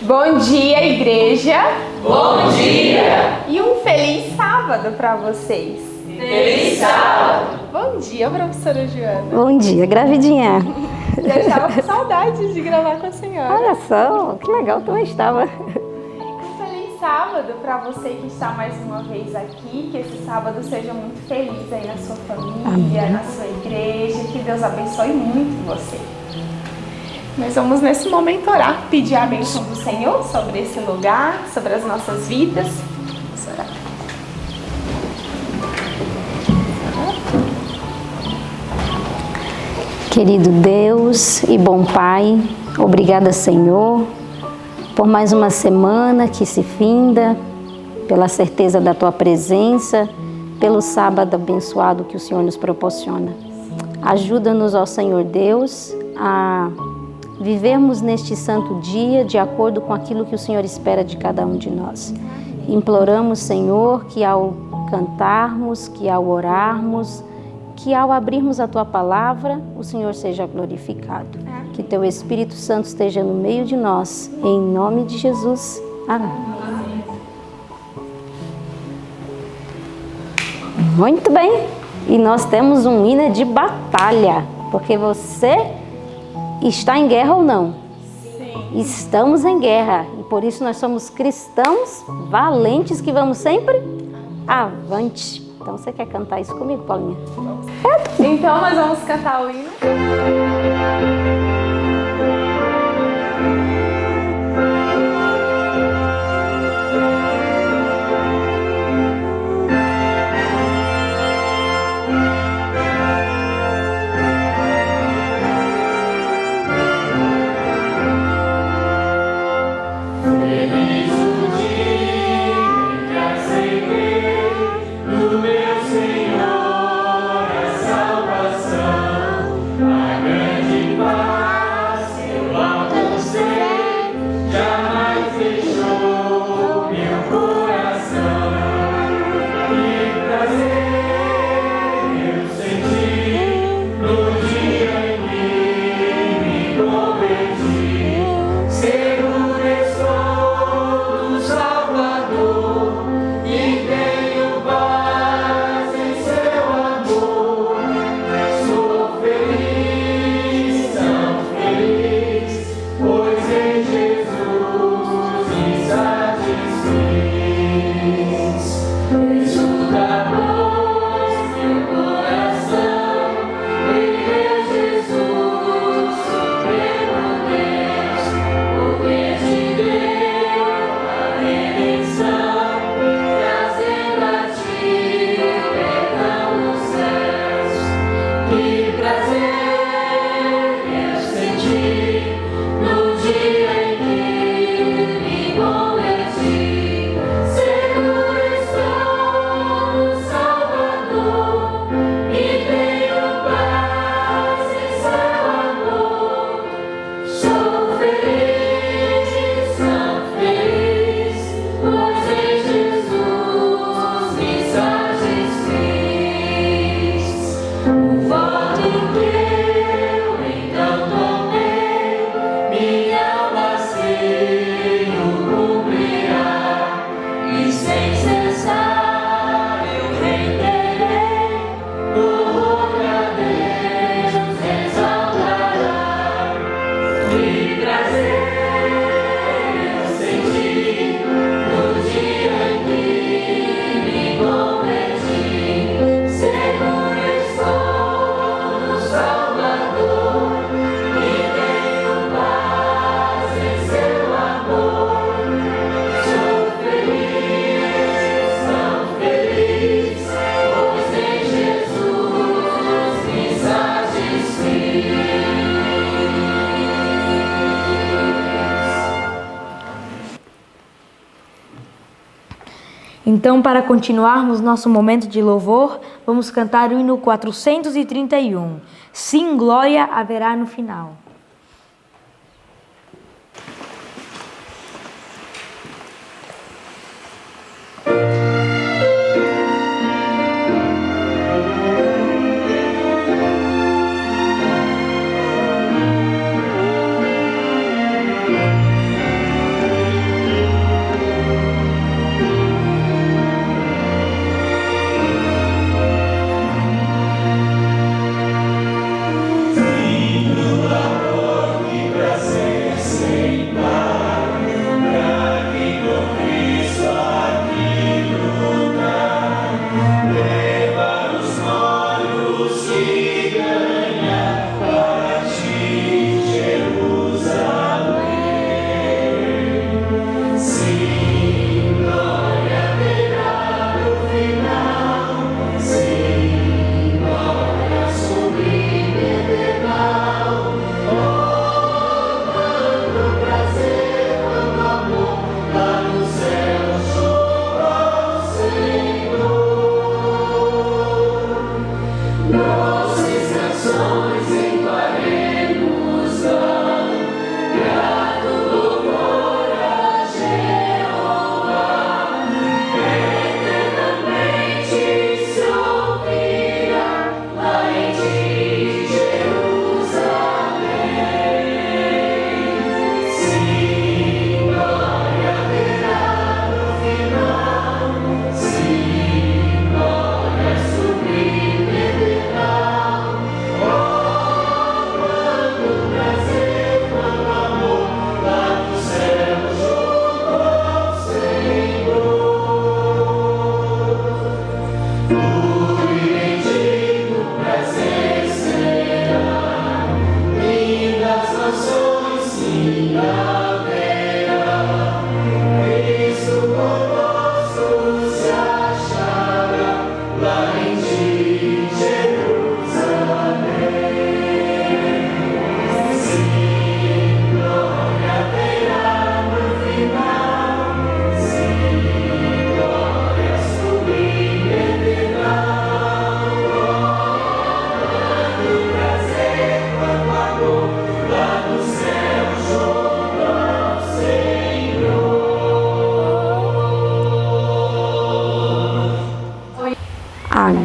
Bom dia, igreja! Bom dia! E um feliz sábado para vocês! Feliz sábado! Bom dia, professora Joana! Bom dia, gravidinha! Já estava com saudade de gravar com a senhora. Olha só, que legal, também estava. Um feliz sábado para você que está mais uma vez aqui, que esse sábado seja muito feliz aí na sua família, Amém. na sua igreja, que Deus abençoe muito você. Nós vamos nesse momento orar, pedir a bênção do Senhor sobre esse lugar, sobre as nossas vidas. Vamos orar. Querido Deus e bom Pai, obrigada, Senhor, por mais uma semana que se finda, pela certeza da Tua presença, pelo sábado abençoado que o Senhor nos proporciona. Ajuda-nos, ó Senhor Deus, a vivermos neste santo dia de acordo com aquilo que o Senhor espera de cada um de nós. Imploramos, Senhor, que ao cantarmos, que ao orarmos, que ao abrirmos a Tua palavra, o Senhor seja glorificado. Que Teu Espírito Santo esteja no meio de nós, em nome de Jesus. Amém. Muito bem, e nós temos um hino de batalha, porque você está em guerra ou não? Sim. Estamos em guerra, e por isso nós somos cristãos valentes que vamos sempre avante. Então você quer cantar isso comigo, Paulinha? Então nós vamos cantar o hino. Então, para continuarmos nosso momento de louvor, vamos cantar o hino 431. Sim, glória haverá no final.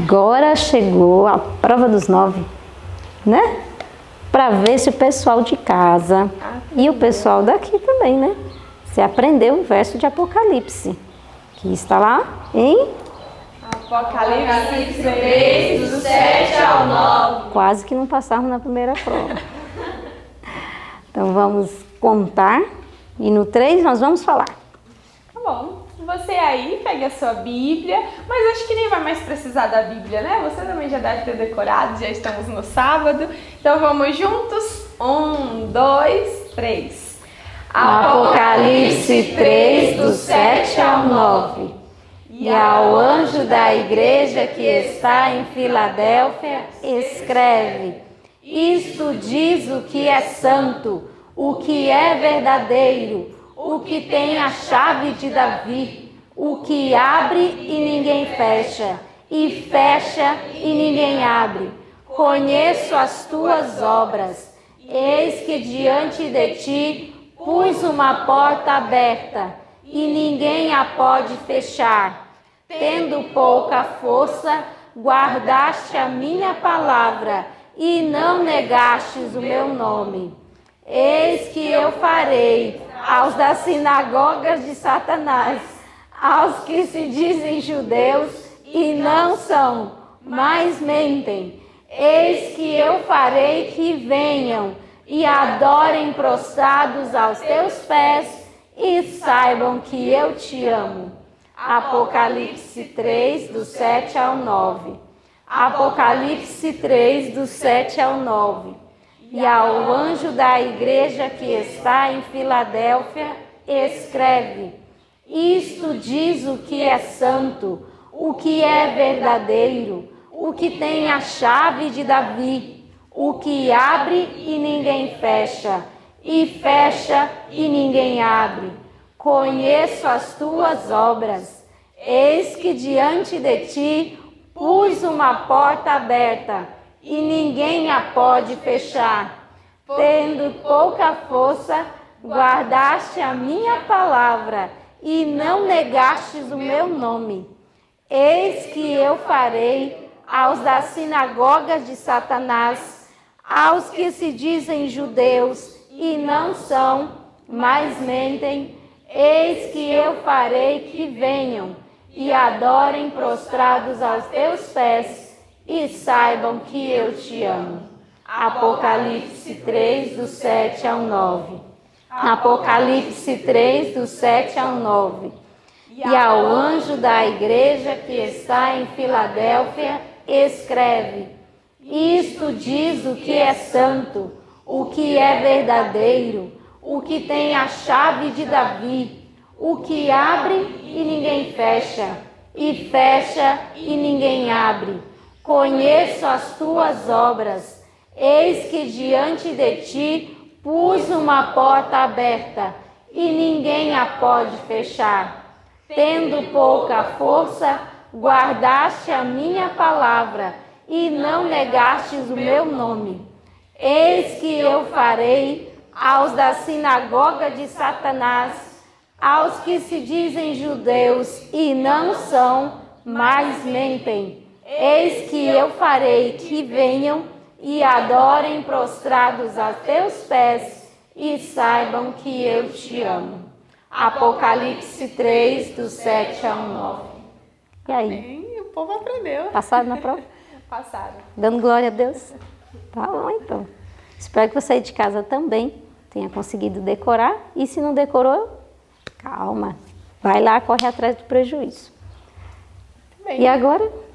Agora chegou a prova dos 9, né? Para ver se o pessoal de casa e o pessoal daqui também, né? Você aprendeu o verso de Apocalipse, que está lá em Apocalipse 3, do 7 ao 9. Quase que não passamos na primeira prova. Então vamos contar e no 3 nós vamos falar. Tá bom. Você aí, pegue a sua Bíblia, mas acho que nem vai mais precisar da Bíblia, né? Você também já deve ter decorado, já estamos no sábado. Então vamos juntos? 1, 2, 3. Apocalipse 3, do 7 ao 9. E ao anjo da igreja que está em Filadélfia, escreve: Isto diz o que é santo, o que é verdadeiro, o que tem a chave de Davi, o que abre e ninguém fecha, e fecha e ninguém abre. Conheço as tuas obras, eis que diante de ti pus uma porta aberta, e ninguém a pode fechar. Tendo pouca força, guardaste a minha palavra, e não negastes o meu nome. Eis que eu farei aos das sinagogas de Satanás, aos que se dizem judeus e não são, mas mentem. Eis que eu farei que venham e adorem prostrados aos teus pés e saibam que eu te amo. Apocalipse 3, do 7 ao 9. Apocalipse 3, do 7 ao 9. E ao anjo da igreja que está em Filadélfia, escreve: Isto diz o que é santo, o que é verdadeiro, o que tem a chave de Davi, o que abre e ninguém fecha, e fecha e ninguém abre. Conheço as tuas obras, eis que diante de ti pus uma porta aberta, e ninguém a pode fechar. Tendo pouca força, guardaste a minha palavra, e não negastes o meu nome. Eis que eu farei aos das sinagogas de Satanás, aos que se dizem judeus e não são, mas mentem, eis que eu farei que venham e adorem prostrados aos teus pés e saibam que eu te amo. Apocalipse 3, do 7 ao 9. Apocalipse 3, do 7 ao 9. E ao anjo da igreja que está em Filadélfia, escreve: Isto diz o que é santo, o que é verdadeiro, o que tem a chave de Davi, o que abre e ninguém fecha, e fecha e ninguém abre. Conheço as tuas obras, eis que diante de ti pus uma porta aberta, e ninguém a pode fechar. Tendo pouca força, guardaste a minha palavra, e não negastes o meu nome. Eis que eu farei aos da sinagoga de Satanás, aos que se dizem judeus e não são, mas mentem. Eis que eu farei que venham e adorem prostrados a teus pés e saibam que eu te amo. Apocalipse 3, do 7 ao 9. E aí? Bem, o povo aprendeu. Passaram na prova? Passaram. Dando glória a Deus? Tá bom, então. Espero que você aí de casa também tenha conseguido decorar. E se não decorou, calma. Vai lá, corre atrás do prejuízo. Bem, E agora?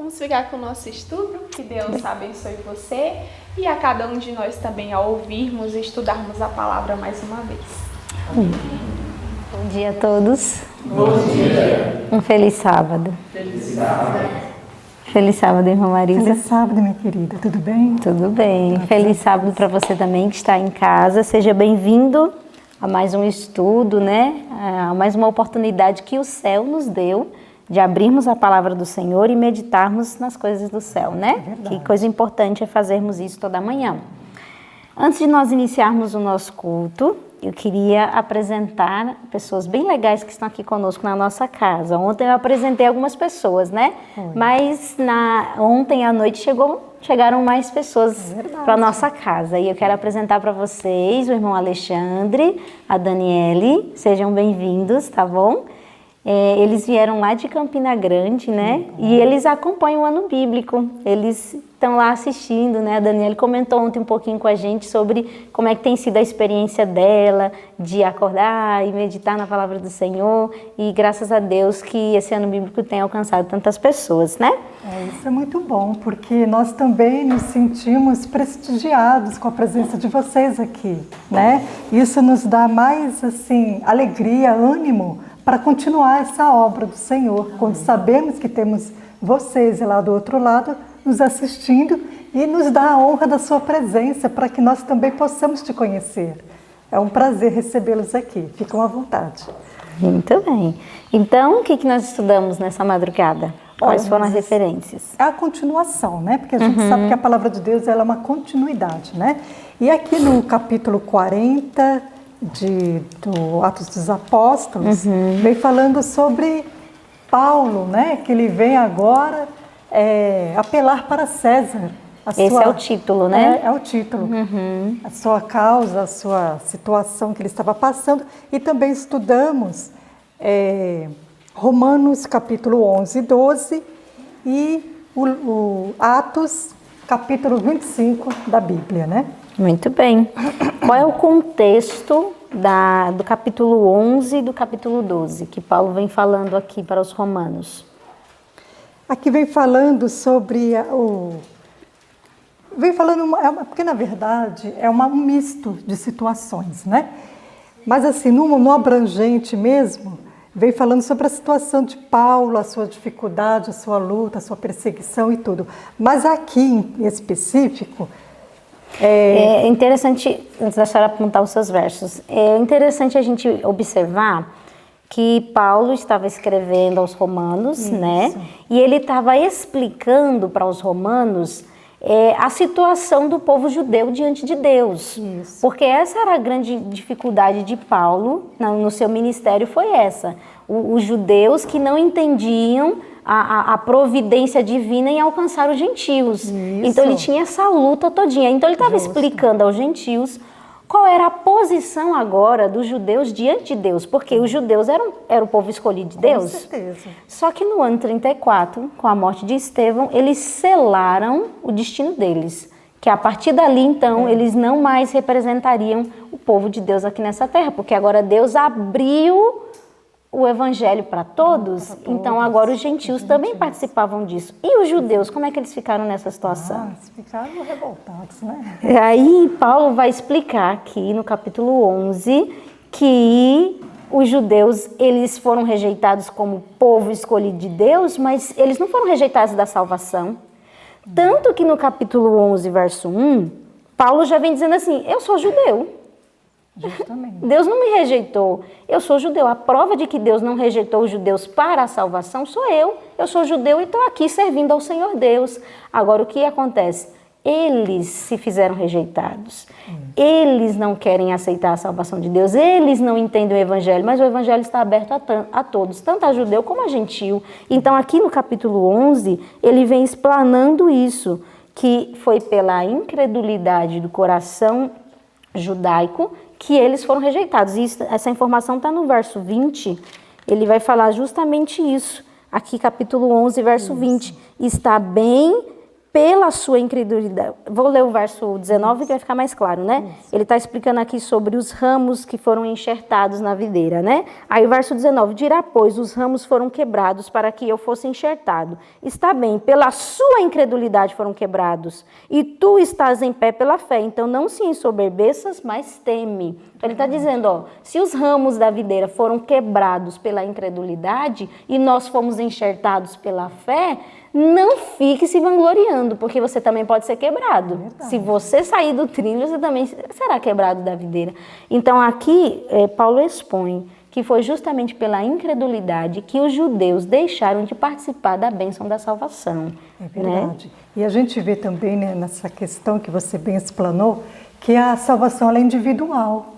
vamos ficar com o nosso estudo. Que Deus abençoe você e a cada um de nós também ao ouvirmos e estudarmos a palavra mais uma vez. Bom dia a todos. Bom dia. Um feliz sábado. Feliz sábado. Feliz sábado, irmã Marisa. Feliz sábado, minha querida. Tudo bem? Tudo bem. Feliz sábado para você também que está em casa. Seja bem-vindo a mais um estudo, né? A mais uma oportunidade que o céu nos deu de abrirmos a palavra do Senhor e meditarmos nas coisas do céu, né? Que coisa importante é fazermos isso toda manhã. Antes de nós iniciarmos o nosso culto, eu queria apresentar pessoas bem legais que estão aqui conosco na nossa casa. Ontem eu apresentei algumas pessoas, né? Mas ontem à noite chegaram mais pessoas para nossa casa. E eu quero apresentar para vocês o irmão Alexandre, a Daniele. Sejam bem-vindos, tá bom? Eles vieram lá de Campina Grande, né? E eles acompanham o ano bíblico. Eles estão lá assistindo, né? A Daniela comentou ontem um pouquinho com a gente sobre como é que tem sido a experiência dela de acordar e meditar na palavra do Senhor. E graças a Deus que esse ano bíblico tem alcançado tantas pessoas, né? Isso é muito bom, porque nós também nos sentimos prestigiados com a presença de vocês aqui, né? Isso nos dá mais, assim, alegria, ânimo para continuar essa obra do Senhor, quando sabemos que temos vocês lá do outro lado nos assistindo e nos dá a honra da sua presença para que nós também possamos te conhecer. É um prazer recebê-los aqui. Ficam à vontade. Muito bem. Então, o que nós estudamos nessa madrugada? Quais foram as referências? É a continuação, né? Porque a gente sabe que a palavra de Deus ela é uma continuidade, né? E aqui no capítulo 40 do Atos dos Apóstolos, vem falando sobre Paulo, né? Que ele vem agora apelar para César. Esse é o título, né? É o título. A sua causa, a sua situação que ele estava passando. E também estudamos Romanos capítulo 11 e 12 e o Atos capítulo 25 da Bíblia, né? Muito bem. Qual é o contexto do capítulo 11 e do capítulo 12, que Paulo vem falando aqui para os romanos? Aqui vem falando sobre Vem falando, porque na verdade é um misto de situações, né? Mas assim, no abrangente mesmo, vem falando sobre a situação de Paulo, a sua dificuldade, a sua luta, a sua perseguição e tudo. Mas aqui em específico... É interessante, antes da senhora apontar os seus versos, é interessante a gente observar que Paulo estava escrevendo aos romanos, né? E ele estava explicando para os romanos a situação do povo judeu diante de Deus. Isso. Porque essa era a grande dificuldade de Paulo no seu ministério, foi essa. Os judeus que não entendiam a providência divina em alcançar os gentios. Isso. Então ele tinha essa luta todinha. Então ele estava explicando aos gentios qual era a posição agora dos judeus diante de Deus, porque os judeus eram o povo escolhido de Deus. Com certeza. Só que no ano 34, com a morte de Estevão, eles selaram o destino deles, que a partir dali, então, eles não mais representariam o povo de Deus aqui nessa terra, porque agora Deus abriu o evangelho para todos, então agora os gentios também participavam disso. E os judeus, como é que eles ficaram nessa situação? Eles ficaram revoltados, né? Aí Paulo vai explicar aqui no capítulo 11 que os judeus, eles foram rejeitados como povo escolhido de Deus, mas eles não foram rejeitados da salvação. Tanto que no capítulo 11, verso 1, Paulo já vem dizendo assim, eu sou judeu. Justamente. Deus não me rejeitou, eu sou judeu. A prova de que Deus não rejeitou os judeus para a salvação sou eu. Eu sou judeu e estou aqui servindo ao Senhor Deus. Agora, o que acontece? Eles se fizeram rejeitados. Eles não querem aceitar a salvação de Deus. Eles não entendem o evangelho, mas o evangelho está aberto a todos, tanto a judeu como a gentil. Então, aqui no capítulo 11, ele vem explanando isso, que foi pela incredulidade do coração judaico que eles foram rejeitados. E essa informação está no verso 20, ele vai falar justamente isso. Aqui, capítulo 11, verso 20. Está bem pela sua incredulidade. Vou ler o verso 19 que vai ficar mais claro, né? Ele está explicando aqui sobre os ramos que foram enxertados na videira, né? Aí o verso 19, dirá, pois, os ramos foram quebrados para que eu fosse enxertado. Está bem, pela sua incredulidade foram quebrados. E tu estás em pé pela fé, então não se ensoberbeças, mas teme. Então ele está dizendo, ó, se os ramos da videira foram quebrados pela incredulidade e nós fomos enxertados pela fé, não fique se vangloriando, porque você também pode ser quebrado. Se você sair do trilho, você também será quebrado da videira. Então aqui Paulo expõe que foi justamente pela incredulidade que os judeus deixaram de participar da bênção da salvação. É verdade. Né? E a gente vê também, né, nessa questão que você bem explanou, que a salvação ela é individual.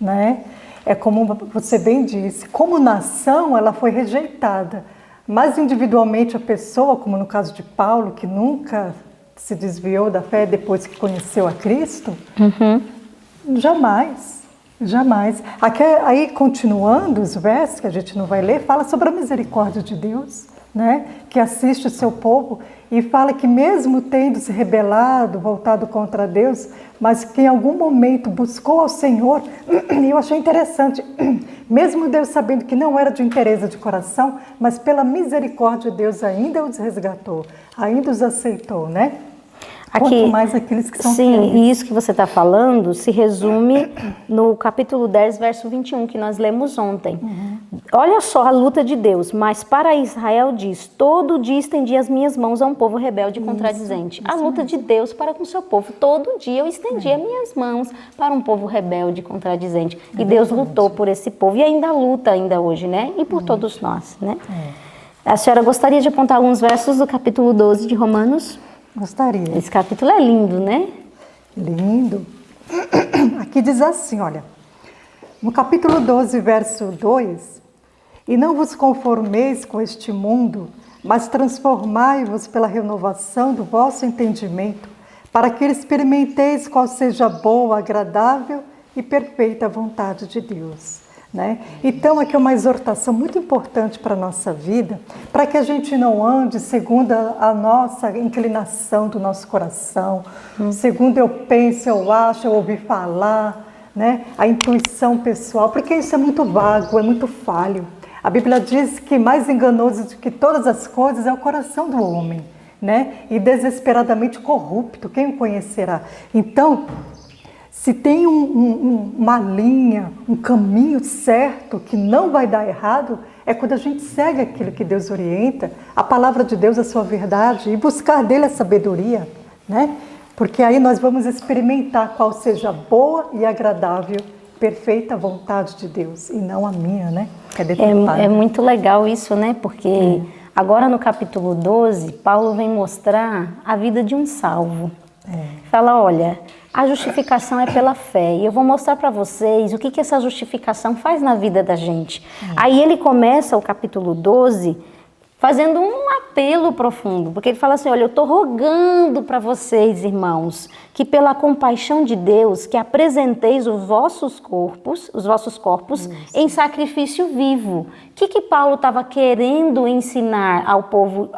né? É como você bem disse, como nação ela foi rejeitada, mas individualmente a pessoa, como no caso de Paulo, que nunca se desviou da fé depois que conheceu a Cristo, jamais. Aqui, aí, continuando os versos, que a gente não vai ler, fala sobre a misericórdia de Deus, né? Que assiste o seu povo e fala que mesmo tendo se rebelado, voltado contra Deus, mas que em algum momento buscou ao Senhor, e eu achei interessante, mesmo Deus sabendo que não era de interesse de coração, mas pela misericórdia Deus ainda os resgatou, ainda os aceitou, né? Quanto mais aqueles que são sim, fiéis. e isso que você está falando se resume no capítulo 10, verso 21, que nós lemos ontem. Olha só a luta de Deus. Mas para Israel diz, todo dia estendi as minhas mãos a um povo rebelde e contradizente. A luta de Deus para com o seu povo. Todo dia eu estendi as minhas mãos para um povo rebelde e contradizente. E Deus lutou por esse povo e ainda luta ainda hoje, né? E por todos nós, né? A senhora gostaria de apontar alguns versos do capítulo 12 de Romanos? Gostaria. Esse capítulo é lindo, né? Lindo. Aqui diz assim, olha, no capítulo 12, verso 2, e não vos conformeis com este mundo, mas transformai-vos pela renovação do vosso entendimento, para que experimenteis qual seja a boa, agradável e perfeita vontade de Deus. Né? Então, aqui é uma exortação muito importante para a nossa vida, para que a gente não ande segundo a nossa inclinação do nosso coração, segundo eu penso, eu acho, eu ouvi falar, né? A intuição pessoal, porque isso é muito vago, é muito falho. A Bíblia diz que mais enganoso do que todas as coisas é o coração do homem, né? E desesperadamente corrupto, quem o conhecerá? Então, se tem uma linha, um caminho certo que não vai dar errado, é quando a gente segue aquilo que Deus orienta, a palavra de Deus, a sua verdade, e buscar dele a sabedoria, né? Porque aí nós vamos experimentar qual seja a boa e agradável, perfeita vontade de Deus, e não a minha, né? É muito legal isso, né? Porque agora no capítulo 12, Paulo vem mostrar a vida de um salvo. Fala, olha, a justificação é pela fé. E eu vou mostrar para vocês o que essa justificação faz na vida da gente. Aí ele começa o capítulo 12 fazendo um apelo profundo. Porque ele fala assim, olha, eu estou rogando para vocês, irmãos, que pela compaixão de Deus, que apresenteis os vossos corpos em sacrifício vivo. O que Paulo estava querendo ensinar ao povo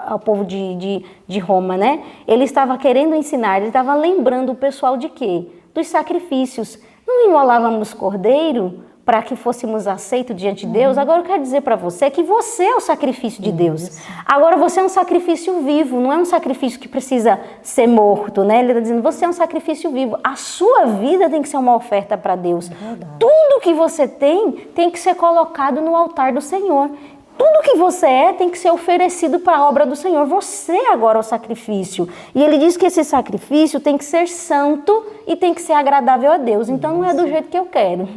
de Roma, né? Ele estava querendo ensinar, ele estava lembrando o pessoal de quê? Dos sacrifícios. Não imolávamos cordeiro para que fôssemos aceitos diante de Deus? Agora eu quero dizer para você que você é o sacrifício de Deus. Agora você é um sacrifício vivo, não é um sacrifício que precisa ser morto, né? Ele está dizendo, você é um sacrifício vivo. A sua vida tem que ser uma oferta para Deus. Tudo que você tem que ser colocado no altar do Senhor. Tudo que você tem que ser oferecido para a obra do Senhor. Você agora é o sacrifício. E ele diz que esse sacrifício tem que ser santo e tem que ser agradável a Deus. Então não é do jeito que eu quero.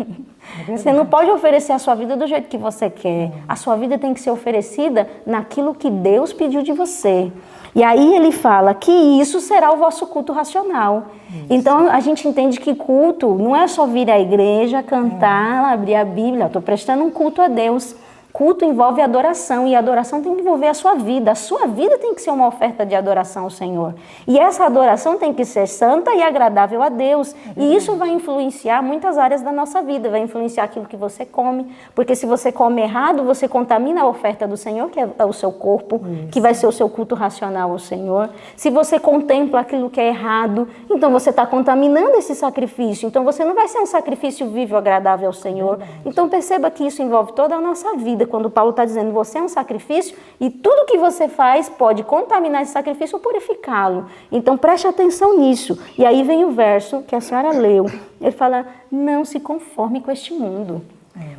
Você não pode oferecer a sua vida do jeito que você quer. A sua vida tem que ser oferecida naquilo que Deus pediu de você. E aí ele fala que isso será o vosso culto racional. Então a gente entende que culto não é só vir à igreja, cantar, abrir a Bíblia. Eu estou prestando um culto a Deus. Culto envolve adoração, e a adoração tem que envolver a sua vida. A sua vida tem que ser uma oferta de adoração ao Senhor. E essa adoração tem que ser santa e agradável a Deus. E isso vai influenciar muitas áreas da nossa vida. Vai influenciar aquilo que você come. Porque se você come errado, você contamina a oferta do Senhor, que é o seu corpo, que vai ser o seu culto racional ao Senhor. Se você contempla aquilo que é errado, então você está contaminando esse sacrifício. Então você não vai ser um sacrifício vivo, agradável ao Senhor. Então perceba que isso envolve toda a nossa vida. Quando Paulo está dizendo, você é um sacrifício e tudo que você faz pode contaminar esse sacrifício ou purificá-lo. Então preste atenção nisso. E aí vem o verso que a senhora leu. Ele fala, não se conforme com este mundo.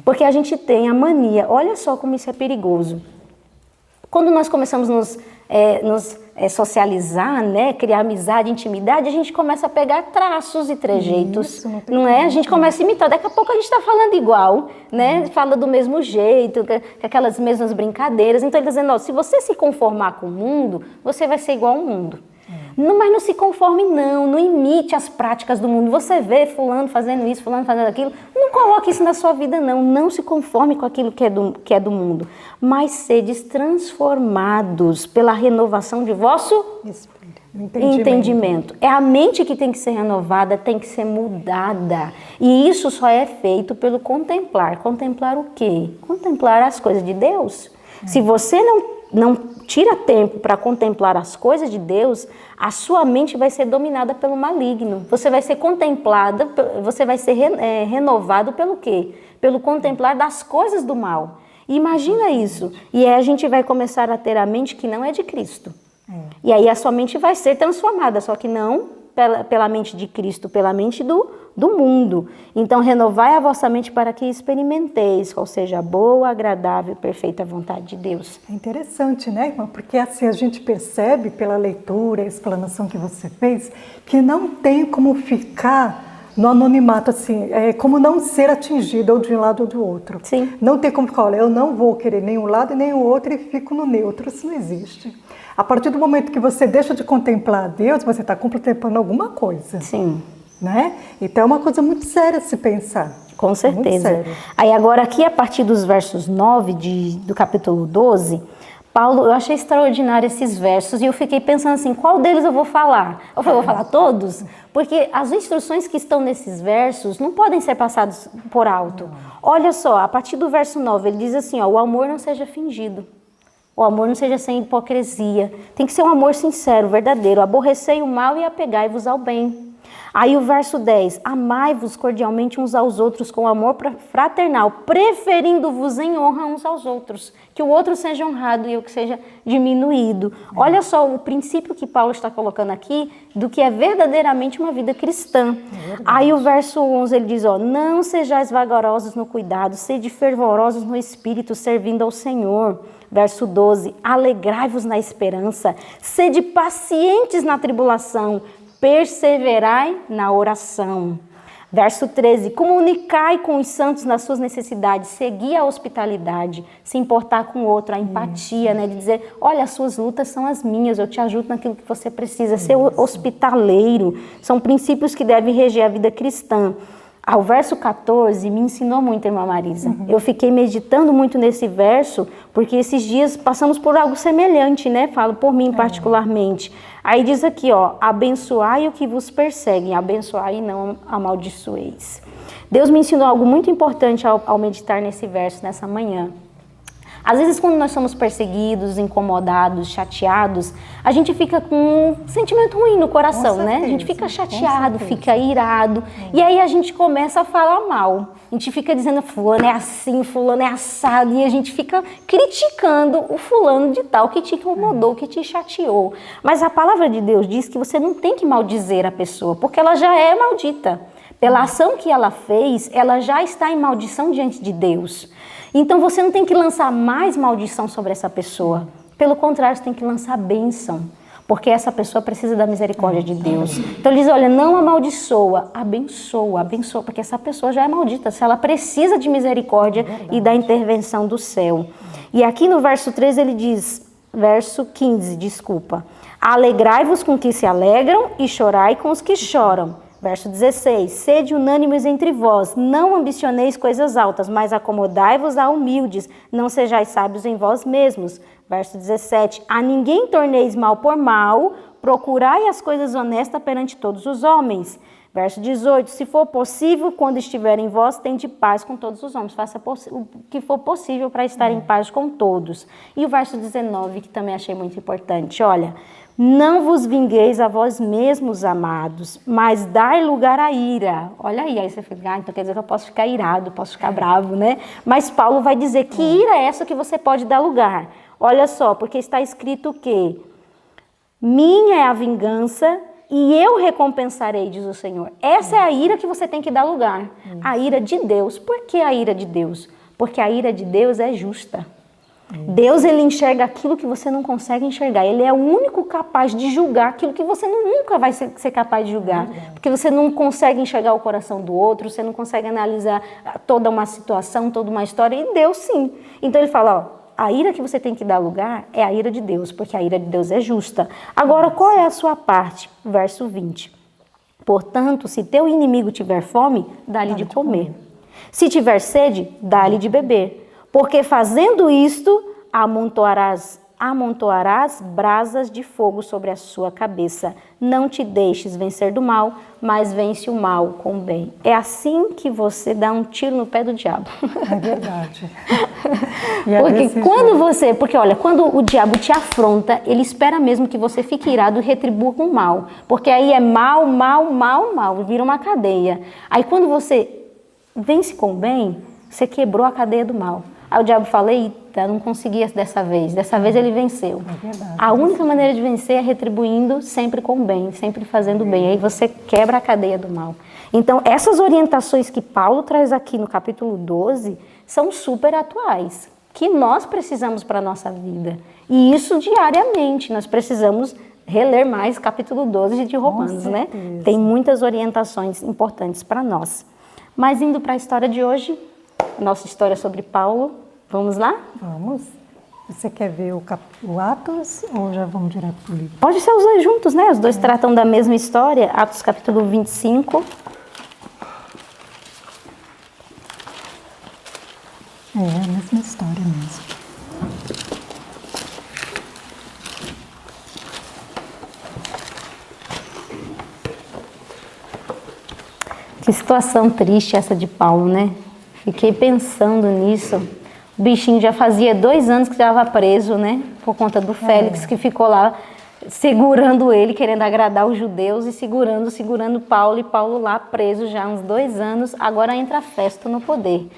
Porque a gente tem a mania, olha só como isso é perigoso. Quando nós começamos nos socializar, né, criar amizade, intimidade, a gente começa a pegar traços e trejeitos, não é? A gente começa a imitar, daqui a pouco a gente está falando igual, né? Fala do mesmo jeito, com aquelas mesmas brincadeiras. Então ele está dizendo, ó, se você se conformar com o mundo, você vai ser igual ao mundo. Não, mas não se conforme não imite as práticas do mundo. Você vê fulano fazendo isso, fulano fazendo aquilo, não coloque isso na sua vida não se conforme com aquilo que é do mundo, mas sedes transformados pela renovação de vosso entendimento. É a mente que tem que ser renovada, tem que ser mudada. E isso só é feito pelo contemplar. Contemplar o quê? Contemplar as coisas de Deus. Se você não tira tempo para contemplar as coisas de Deus, a sua mente vai ser dominada pelo maligno. Você vai ser contemplada, você vai ser renovado pelo quê? Pelo contemplar das coisas do mal. Imagina isso. E aí a gente vai começar a ter a mente que não é de Cristo. E aí a sua mente vai ser transformada, só que não pela mente de Cristo, pela mente do mundo. Então, renovai a vossa mente para que experimenteis qual seja a boa, agradável e perfeita vontade de Deus. É interessante, né, irmã? Porque assim a gente percebe pela leitura, a explanação que você fez, que não tem como ficar no anonimato, assim, como não ser atingido ou de um lado ou do outro. Sim. Não tem como ficar, olha, eu não vou querer nem um lado nem o outro e fico no neutro. Isso não existe. A partir do momento que você deixa de contemplar a Deus, você está contemplando alguma coisa. Sim. Né? Então é uma coisa muito séria se pensar. Com certeza. Aí agora aqui, a partir dos versos 9 do capítulo 12, Paulo, eu achei extraordinário esses versos e eu fiquei pensando assim, qual deles eu vou falar? Eu falei, vou falar todos? Porque as instruções que estão nesses versos não podem ser passadas por alto. Olha só, a partir do verso 9, ele diz assim, ó, o amor não seja fingido. O amor não seja sem hipocrisia. Tem que ser um amor sincero, verdadeiro. Aborrecei o mal e apegai-vos ao bem. Aí o verso 10, amai-vos cordialmente uns aos outros com amor fraternal, preferindo-vos em honra uns aos outros, que o outro seja honrado e eu que seja diminuído. Olha só o princípio que Paulo está colocando aqui do que é verdadeiramente uma vida cristã. Aí o verso 11 ele diz, ó, não sejais vagarosos no cuidado, sede fervorosos no espírito, servindo ao Senhor. Verso 12, alegrai-vos na esperança, sede pacientes na tribulação, perseverai na oração. Verso 13, comunicai com os santos nas suas necessidades, segui a hospitalidade, se importar com o outro, a empatia, né, de dizer, olha, as suas lutas são as minhas, eu te ajudo naquilo que você precisa, ser hospitaleiro, são princípios que devem reger a vida cristã. Ao verso 14 me ensinou muito, irmã Marisa. Eu fiquei meditando muito nesse verso, porque esses dias passamos por algo semelhante, né? Falo por mim particularmente. Aí diz aqui, ó, abençoai o que vos perseguem, abençoai e não amaldiçoeis. Deus me ensinou algo muito importante ao meditar nesse verso, nessa manhã. Às vezes, quando nós somos perseguidos, incomodados, chateados, a gente fica com um sentimento ruim no coração, né? A gente fica chateado, fica irado. E aí a gente começa a falar mal. A gente fica dizendo, fulano é assim, fulano é assado. E a gente fica criticando o fulano de tal que te incomodou, que te chateou. Mas a palavra de Deus diz que você não tem que maldizer a pessoa, porque ela já é maldita. Pela ação que ela fez, ela já está em maldição diante de Deus. Então você não tem que lançar mais maldição sobre essa pessoa. Pelo contrário, você tem que lançar bênção. Porque essa pessoa precisa da misericórdia de Deus. Então ele diz, olha, não amaldiçoa, abençoa, abençoa. Porque essa pessoa já é maldita. Se ela precisa de misericórdia e da intervenção do céu. E aqui no verso 13 ele diz, verso 15, desculpa. Alegrai-vos com os que se alegram e chorai com os que choram. Verso 16, sede unânimes entre vós, não ambicioneis coisas altas, mas acomodai-vos a humildes, não sejais sábios em vós mesmos. Verso 17, a ninguém torneis mal por mal, procurai as coisas honestas perante todos os homens. Verso 18, se for possível, quando estiver em vós, tende paz com todos os homens. Faça o que for possível para estar em paz com todos. E o verso 19, que também achei muito importante, olha... Não vos vingueis a vós mesmos, amados, mas dai lugar à ira. Olha aí você fica, então quer dizer que eu posso ficar irado, posso ficar bravo, né? Mas Paulo vai dizer que ira é essa que você pode dar lugar. Olha só, porque está escrito que minha é a vingança e eu recompensarei, diz o Senhor. Essa é a ira que você tem que dar lugar. A ira de Deus. Por que a ira de Deus? Porque a ira de Deus é justa. Deus, ele enxerga aquilo que você não consegue enxergar. Ele é o único capaz de julgar aquilo que você nunca vai ser capaz de julgar. Porque você não consegue enxergar o coração do outro, você não consegue analisar toda uma situação, toda uma história. E Deus sim. Então ele fala, ó, a ira que você tem que dar lugar é a ira de Deus, porque a ira de Deus é justa. Agora, qual é a sua parte? Verso 20. Portanto, se teu inimigo tiver fome, dá-lhe de comer. Se tiver sede, dá-lhe de beber. Porque fazendo isto, amontoarás brasas de fogo sobre a sua cabeça. Não te deixes vencer do mal, mas vence o mal com o bem. É assim que você dá um tiro no pé do diabo. É verdade. Porque olha, quando o diabo te afronta, ele espera mesmo que você fique irado e retribua com mal. Porque aí é mal, vira uma cadeia. Aí quando você vence com o bem, você quebrou a cadeia do mal. Aí o diabo fala, eita, não consegui dessa vez ele venceu. É verdade. A única maneira de vencer é retribuindo sempre com o bem, sempre fazendo o bem. Aí você quebra a cadeia do mal. Então, essas orientações que Paulo traz aqui no capítulo 12 são super atuais, que nós precisamos para a nossa vida. E isso diariamente, nós precisamos reler mais capítulo 12 de Romanos, né? Tem muitas orientações importantes para nós. Mas indo para a história de hoje, nossa história sobre Paulo, vamos lá? Vamos. Você quer ver o Atos ou já vamos direto para o livro? Pode ser os dois juntos, né? Os dois tratam da mesma história. Atos capítulo 25. É a mesma história mesmo. Que situação triste essa de Paulo, né? Fiquei pensando nisso. O bichinho já fazia 2 anos que estava preso, né? Por conta do Félix, que ficou lá segurando ele, querendo agradar os judeus e segurando Paulo. E Paulo lá preso já há uns 2 anos. Agora entra Festo no poder.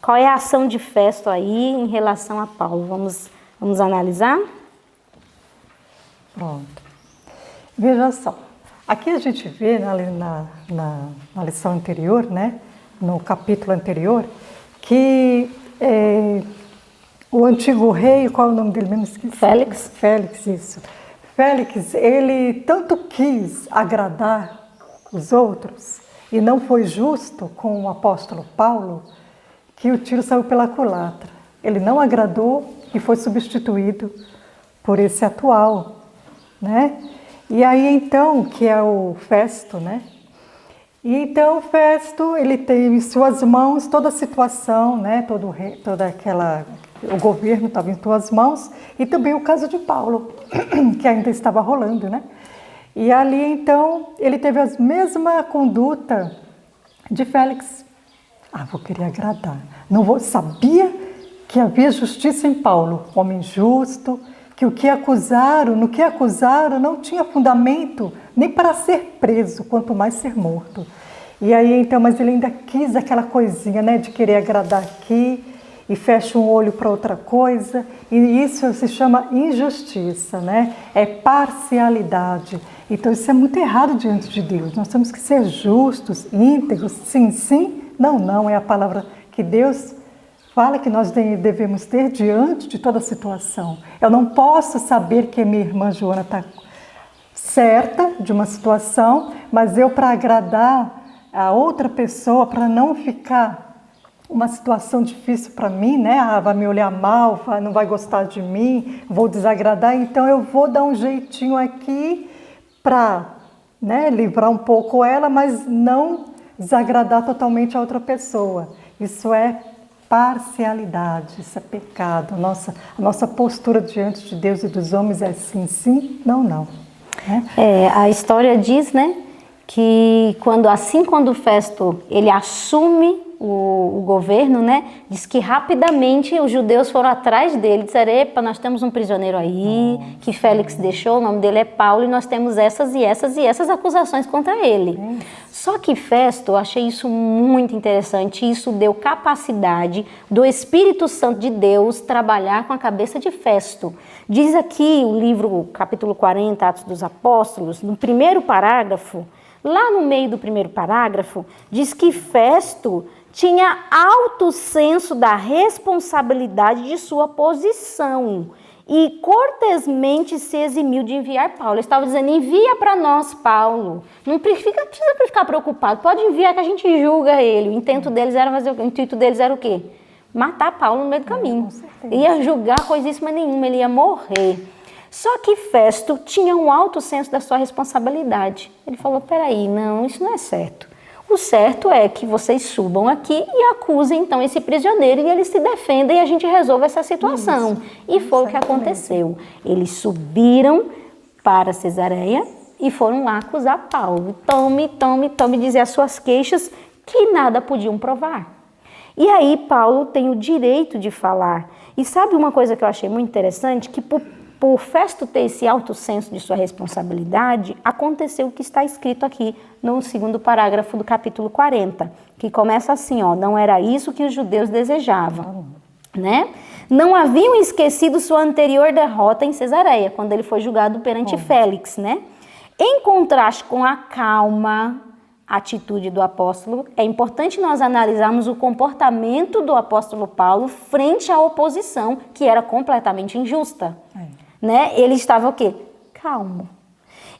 Qual é a ação de Festo aí em relação a Paulo? Vamos analisar? Pronto. Veja só. Aqui a gente vê na lição anterior, né, no capítulo anterior, que o antigo rei, qual é o nome dele mesmo? Esqueci. Félix. Félix, isso. Félix, ele tanto quis agradar os outros e não foi justo com o apóstolo Paulo, que o tiro saiu pela culatra. Ele não agradou e foi substituído por esse atual, né? E aí, então, que é o Festo, né? E então, o Festo, ele tem em suas mãos toda a situação, né? O governo estava em suas mãos, e também o caso de Paulo, que ainda estava rolando, né? E ali, então, ele teve a mesma conduta de Félix. Vou querer agradar. Sabia que havia justiça em Paulo, homem justo, que no que acusaram não tinha fundamento nem para ser preso, quanto mais ser morto. E aí então, mas ele ainda quis aquela coisinha, né, de querer agradar aqui e fecha um olho para outra coisa, e isso se chama injustiça, né? É parcialidade. Então isso é muito errado diante de Deus. Nós temos que ser justos, íntegros, sim, sim, não, não, é a palavra que Deus fala que nós devemos ter diante de toda situação. Eu não posso saber que minha irmã Joana está certa de uma situação, mas eu, para agradar a outra pessoa, para não ficar uma situação difícil para mim, né? Vai me olhar mal, não vai gostar de mim, vou desagradar, então eu vou dar um jeitinho aqui para, né, livrar um pouco ela, mas não desagradar totalmente a outra pessoa. Isso é parcialidade, isso é pecado. A nossa postura diante de Deus e dos homens é sim, sim, não, não. A história diz, né, que quando o Festo ele assume o governo, né, diz que rapidamente os judeus foram atrás dele, disseram, epa, nós temos um prisioneiro aí, que Félix deixou, o nome dele é Paulo, e nós temos essas e essas acusações contra ele. Só que Festo, eu achei isso muito interessante, isso deu capacidade do Espírito Santo de Deus trabalhar com a cabeça de Festo. Diz aqui o livro, capítulo 40, Atos dos Apóstolos, no primeiro parágrafo, lá no meio do primeiro parágrafo, diz que Festo tinha alto senso da responsabilidade de sua posição e cortesmente se eximiu de enviar Paulo. Ele estava dizendo, envia para nós Paulo, não precisa ficar preocupado, pode enviar que a gente julga ele. O intuito deles era o quê? matar Paulo no meio do caminho. Com certeza. Ia julgar coisíssima nenhuma, ele ia morrer. Só que Festo tinha um alto senso da sua responsabilidade. Ele falou, peraí, não, isso não é certo. O certo é que vocês subam aqui e acusem então esse prisioneiro e eles se defendem e a gente resolve essa situação. E foi o que aconteceu. Eles subiram para Cesareia e foram lá acusar Paulo. Tome, dizer as suas queixas que nada podiam provar. E aí Paulo tem o direito de falar. E sabe uma coisa que eu achei muito interessante? Que por Festo ter esse alto senso de sua responsabilidade, aconteceu o que está escrito aqui no 2º parágrafo do capítulo 40, que começa assim, ó, não era isso que os judeus desejavam, né? Não haviam esquecido sua anterior derrota em Cesareia, quando ele foi julgado perante Félix, né? Em contraste com a calma atitude do apóstolo, é importante nós analisarmos o comportamento do apóstolo Paulo frente à oposição, que era completamente injusta. Né? Ele estava o quê? Calmo.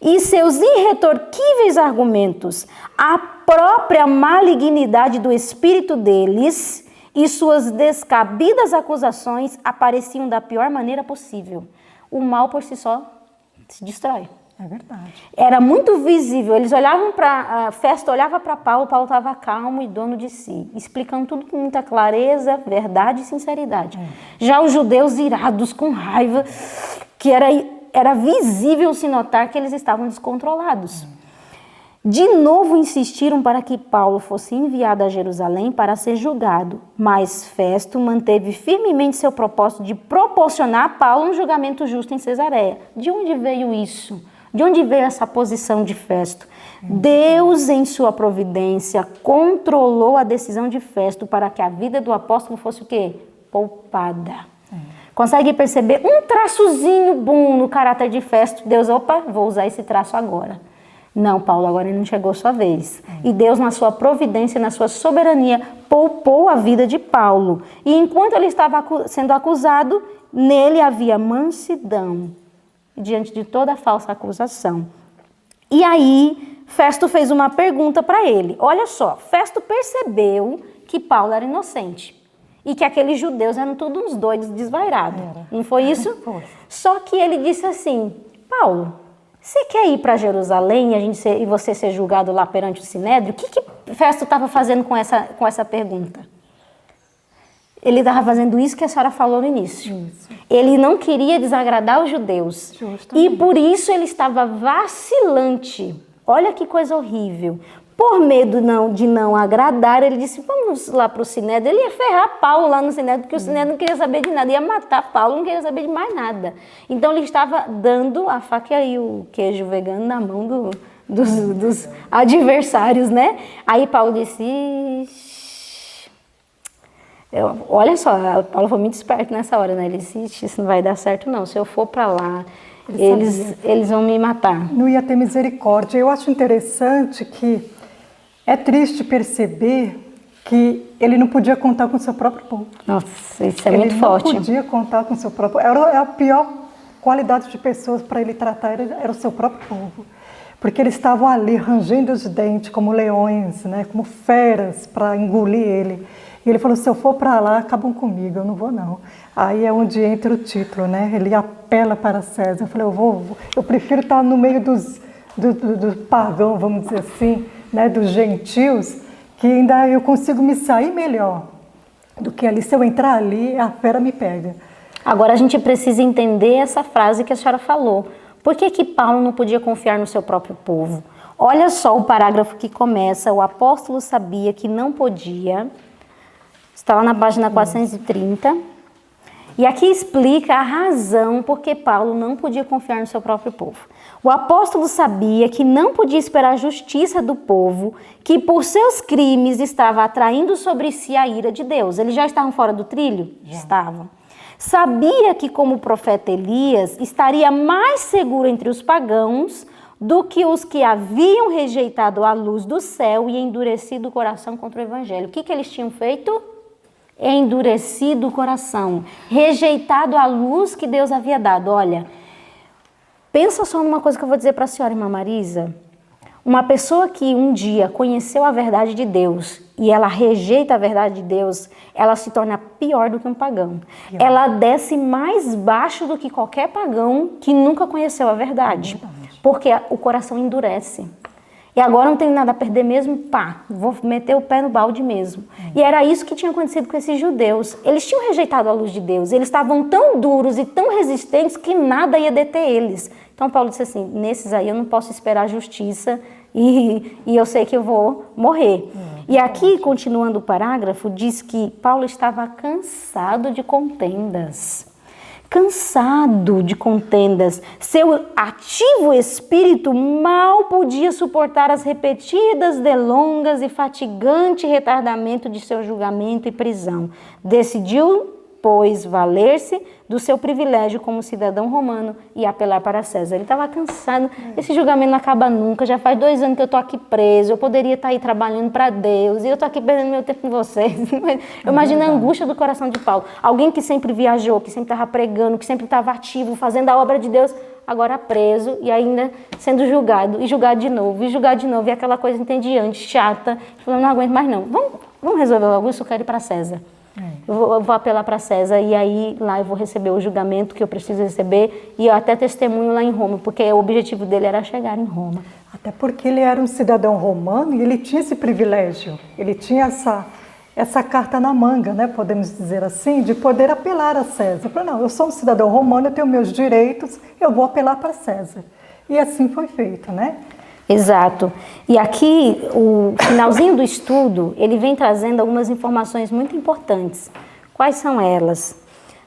E seus irretorquíveis argumentos, a própria malignidade do espírito deles e suas descabidas acusações apareciam da pior maneira possível. O mal por si só se destrói. É verdade. Era muito visível. Eles olhavam para Festo, olhava para Paulo estava calmo e dono de si, explicando tudo com muita clareza, verdade e sinceridade. Já os judeus irados, com raiva, que era visível se notar que eles estavam descontrolados. De novo insistiram para que Paulo fosse enviado a Jerusalém para ser julgado, mas Festo manteve firmemente seu propósito de proporcionar a Paulo um julgamento justo em Cesareia. De onde veio isso? De onde veio essa posição de Festo? Deus, em sua providência, controlou a decisão de Festo para que a vida do apóstolo fosse o quê? Poupada. Consegue perceber um traçozinho bom no caráter de Festo? Deus, opa, vou usar esse traço agora. Não, Paulo, agora não chegou a sua vez. E Deus, na sua providência, na sua soberania, poupou a vida de Paulo. E enquanto ele estava sendo acusado, nele havia mansidão diante de toda falsa acusação. E aí, Festo fez uma pergunta para ele. Olha só, Festo percebeu que Paulo era inocente e que aqueles judeus eram todos uns doidos desvairados. Não foi isso? Só que ele disse assim, Paulo, você quer ir para Jerusalém e você ser julgado lá perante o Sinédrio? O que Festo estava fazendo com essa pergunta? Ele estava fazendo isso que a senhora falou no início. Isso. Ele não queria desagradar os judeus. Justamente. E por isso ele estava vacilante. Olha que coisa horrível. Por medo de não agradar, ele disse, vamos lá para o Sinédrio. Ele ia ferrar Paulo lá no Sinédrio, porque o Sinédrio não queria saber de nada. Ia matar Paulo, não queria saber de mais nada. Então ele estava dando a faca e o queijo vegano na mão dos adversários, né? Aí Paulo disse... olha só, Paulo foi muito esperto nessa hora, né? Ele disse, isso não vai dar certo não, se eu for para lá, eles vão me matar. Não ia ter misericórdia. Eu acho interessante que é triste perceber que ele não podia contar com o seu próprio povo. Nossa, isso é muito forte. Ele não podia contar com o seu próprio... Era a pior qualidade de pessoas para ele tratar, era o seu próprio povo. Porque eles estavam ali, rangendo os dentes, como leões, né? Como feras, para engolir ele. E ele falou, se eu for para lá, acabam comigo, eu não vou não. Aí é onde entra o título, né? Ele apela para César. Eu falei, eu prefiro estar no meio dos pagãos, vamos dizer assim, né? Dos gentios, que ainda eu consigo me sair melhor do que ali. Se eu entrar ali, a fera me pega. Agora a gente precisa entender essa frase que a senhora falou. Por que Paulo não podia confiar no seu próprio povo? Olha só o parágrafo que começa, o apóstolo sabia que não podia... Está lá na página 430. E aqui explica a razão por que Paulo não podia confiar no seu próprio povo. O apóstolo sabia que não podia esperar a justiça do povo, que por seus crimes estava atraindo sobre si a ira de Deus. Eles já estavam fora do trilho? Já. Estavam. Sabia que, como o profeta Elias, estaria mais seguro entre os pagãos do que os que haviam rejeitado a luz do céu e endurecido o coração contra o evangelho. O que eles tinham feito? Endurecido o coração, rejeitado a luz que Deus havia dado. Olha, pensa só numa coisa que eu vou dizer para a senhora, irmã Marisa. Uma pessoa que um dia conheceu a verdade de Deus e ela rejeita a verdade de Deus, ela se torna pior do que um pagão. Ela desce mais baixo do que qualquer pagão que nunca conheceu a verdade. Porque o coração endurece. E agora não tenho nada a perder mesmo, pá, vou meter o pé no balde mesmo. E era isso que tinha acontecido com esses judeus. Eles tinham rejeitado a luz de Deus. Eles estavam tão duros e tão resistentes que nada ia deter eles. Então Paulo disse assim, nesses aí eu não posso esperar justiça e eu sei que eu vou morrer. E aqui, continuando o parágrafo, diz que Paulo estava cansado de contendas. Cansado de contendas. Seu ativo espírito mal podia suportar as repetidas delongas e fatigante retardamento de seu julgamento e prisão. Decidiu, pois, valer-se do seu privilégio como cidadão romano e apelar para César. Ele estava cansado. Esse julgamento não acaba nunca. Já faz 2 anos que eu estou aqui preso. Eu poderia estar aí trabalhando para Deus. E eu estou aqui perdendo meu tempo com vocês. Eu imagino a angústia do coração de Paulo. Alguém que sempre viajou, que sempre estava pregando, que sempre estava ativo, fazendo a obra de Deus, agora preso e ainda sendo julgado. E julgado de novo, e julgado de novo. E aquela coisa entediante, chata. Falando, não aguento mais não. Vamos resolver logo isso, eu quero ir para César. Eu vou apelar para César e aí lá eu vou receber o julgamento que eu preciso receber e eu até testemunho lá em Roma, porque o objetivo dele era chegar em Roma. Até porque ele era um cidadão romano e ele tinha esse privilégio, ele tinha essa carta na manga, né, podemos dizer assim, de poder apelar a César. Falei, não, eu sou um cidadão romano, eu tenho meus direitos, eu vou apelar para César. E assim foi feito, né? Exato. E aqui, o finalzinho do estudo, ele vem trazendo algumas informações muito importantes. Quais são elas?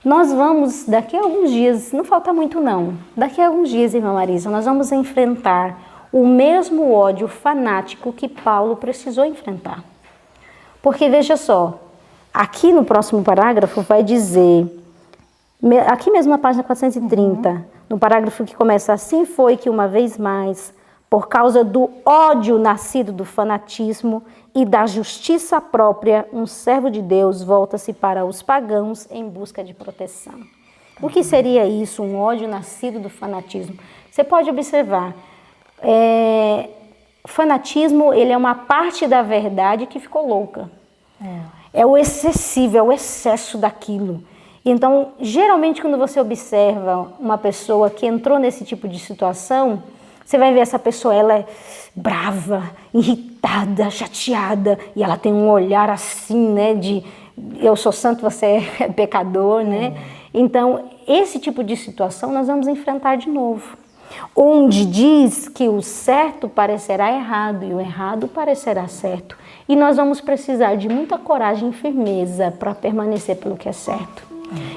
Nós vamos, daqui a alguns dias, não falta muito não, daqui a alguns dias, irmã Marisa, nós vamos enfrentar o mesmo ódio fanático que Paulo precisou enfrentar. Porque, veja só, aqui no próximo parágrafo vai dizer, aqui mesmo na página 430, no parágrafo que começa, assim foi que uma vez mais, por causa do ódio nascido do fanatismo e da justiça própria, um servo de Deus volta-se para os pagãos em busca de proteção. O que seria isso, um ódio nascido do fanatismo? Você pode observar, o fanatismo ele é uma parte da verdade que ficou louca. É o excessivo, é o excesso daquilo. Então, geralmente, quando você observa uma pessoa que entrou nesse tipo de situação, você vai ver essa pessoa, ela é brava, irritada, chateada, e ela tem um olhar assim, né, de eu sou santo, você é pecador, né? Então, esse tipo de situação nós vamos enfrentar de novo. Onde diz que o certo parecerá errado e o errado parecerá certo. E nós vamos precisar de muita coragem e firmeza para permanecer pelo que é certo.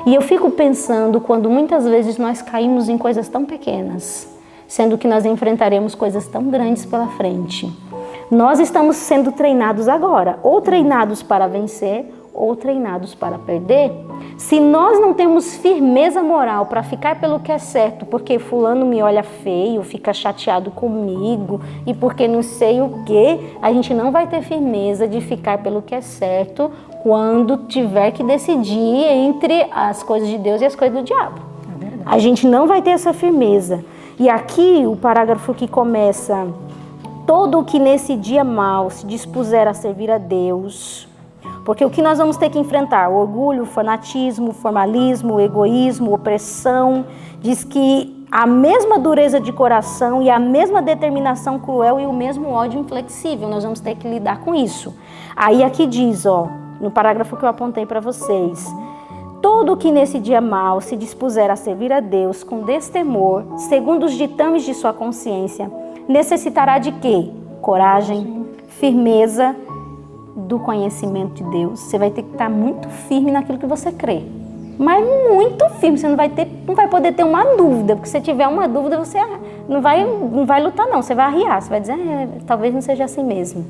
E eu fico pensando quando muitas vezes nós caímos em coisas tão pequenas, sendo que nós enfrentaremos coisas tão grandes pela frente. Nós estamos sendo treinados agora, ou treinados para vencer, ou treinados para perder. Se nós não temos firmeza moral para ficar pelo que é certo, porque fulano me olha feio, fica chateado comigo, e porque não sei o quê, a gente não vai ter firmeza de ficar pelo que é certo quando tiver que decidir entre as coisas de Deus e as coisas do diabo. A gente não vai ter essa firmeza. E aqui o parágrafo que começa, todo o que nesse dia mau se dispuser a servir a Deus, porque o que nós vamos ter que enfrentar? O orgulho, o fanatismo, o formalismo, o egoísmo, a opressão, diz que a mesma dureza de coração e a mesma determinação cruel e o mesmo ódio inflexível, nós vamos ter que lidar com isso. Aí aqui diz, ó, no parágrafo que eu apontei para vocês, todo o que nesse dia mau se dispuser a servir a Deus com destemor, segundo os ditames de sua consciência, necessitará de quê? Coragem, firmeza do conhecimento de Deus. Você vai ter que estar muito firme naquilo que você crê. Mas muito firme, você não vai poder ter uma dúvida, porque se tiver uma dúvida, você não vai lutar não, você vai arriar, você vai dizer, talvez não seja assim mesmo.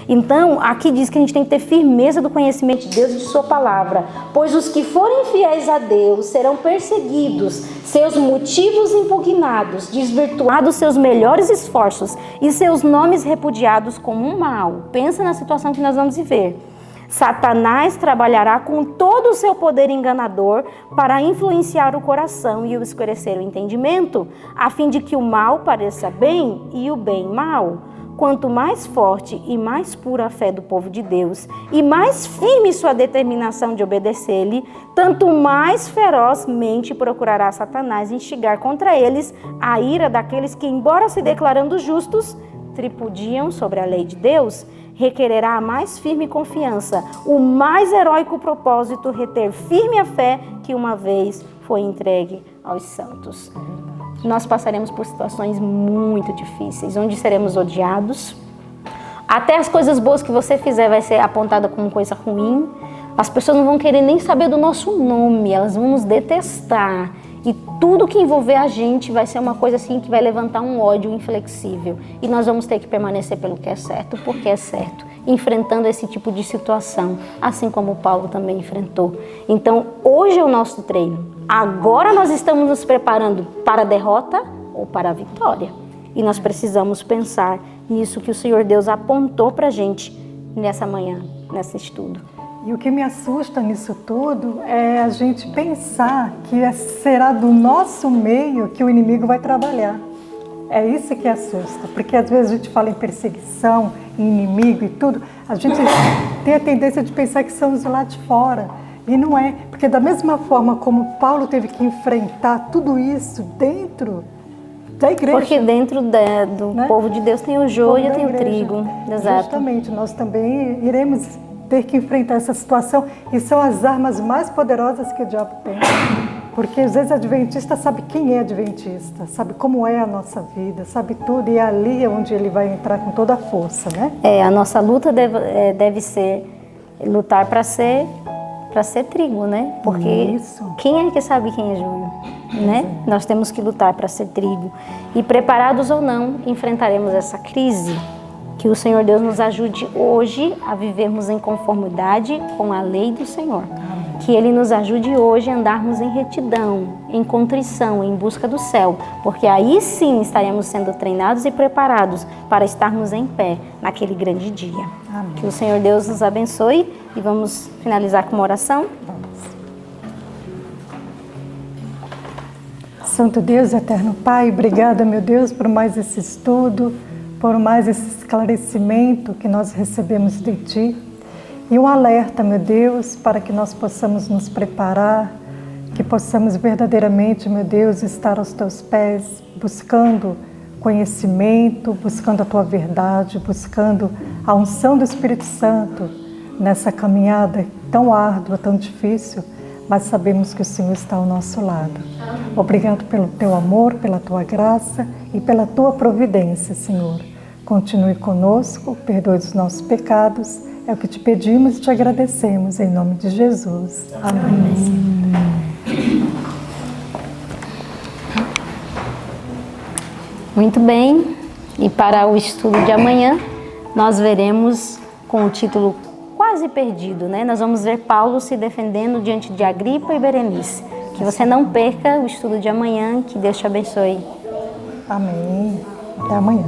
Então, aqui diz que a gente tem que ter firmeza do conhecimento de Deus e de sua palavra, pois os que forem fiéis a Deus serão perseguidos, seus motivos impugnados, desvirtuados seus melhores esforços e seus nomes repudiados como um mal. Pensa na situação que nós vamos viver. Satanás trabalhará com todo o seu poder enganador para influenciar o coração e escurecer o entendimento, a fim de que o mal pareça bem e o bem mal. quanto mais forte e mais pura a fé do povo de Deus, e mais firme sua determinação de obedecer-lhe, tanto mais ferozmente procurará Satanás instigar contra eles a ira daqueles que, embora se declarando justos, tripudiam sobre a lei de Deus. Requererá a mais firme confiança, o mais heróico propósito, reter firme a fé que uma vez foi entregue aos santos. Nós passaremos por situações muito difíceis, onde seremos odiados. Até as coisas boas que você fizer vai ser apontada como coisa ruim. As pessoas não vão querer nem saber do nosso nome, elas vão nos detestar. E tudo que envolver a gente vai ser uma coisa assim que vai levantar um ódio inflexível. E nós vamos ter que permanecer pelo que é certo, porque é certo, enfrentando esse tipo de situação, assim como Paulo também enfrentou. Então, hoje é o nosso treino. Agora nós estamos nos preparando para a derrota ou para a vitória. E nós precisamos pensar nisso que o Senhor Deus apontou para a gente nessa manhã, nesse estudo. E o que me assusta nisso tudo é a gente pensar que será do nosso meio que o inimigo vai trabalhar. É isso que assusta, porque às vezes a gente fala em perseguição, em inimigo e tudo, a gente tem a tendência de pensar que são os lá de fora. E não é, porque da mesma forma como Paulo teve que enfrentar tudo isso dentro da igreja. Porque dentro do povo de Deus tem o joio e tem o trigo. Exato. Justamente, nós também iremos ter que enfrentar essa situação e são as armas mais poderosas que o diabo tem. Porque às vezes o adventista sabe quem é adventista, sabe como é a nossa vida, sabe tudo, e ali é onde ele vai entrar com toda a força, né? A nossa luta deve ser lutar para ser trigo, né? Porque Isso. Quem é que sabe quem é joio, né? Nós temos que lutar para ser trigo. E preparados ou não, enfrentaremos essa crise. Que o Senhor Deus nos ajude hoje a vivermos em conformidade com a lei do Senhor. Que Ele nos ajude hoje a andarmos em retidão, em contrição, em busca do céu. Porque aí sim estaremos sendo treinados e preparados para estarmos em pé naquele grande dia. Amém. Que o Senhor Deus nos abençoe e vamos finalizar com uma oração. Santo Deus, eterno Pai, obrigada, meu Deus, por mais esse estudo, por mais esse esclarecimento que nós recebemos de Ti. E um alerta, meu Deus, para que nós possamos nos preparar, que possamos verdadeiramente, meu Deus, estar aos Teus pés, buscando conhecimento, buscando a Tua verdade, buscando a unção do Espírito Santo nessa caminhada tão árdua, tão difícil, mas sabemos que o Senhor está ao nosso lado. Obrigado pelo Teu amor, pela Tua graça e pela Tua providência, Senhor. Continue conosco, perdoe os nossos pecados. É o que te pedimos e te agradecemos, em nome de Jesus. Amém. Muito bem. E para o estudo de amanhã, nós veremos com o título quase perdido, né? Nós vamos ver Paulo se defendendo diante de Agripa e Berenice. Que você não perca o estudo de amanhã. Que Deus te abençoe. Amém. Até amanhã.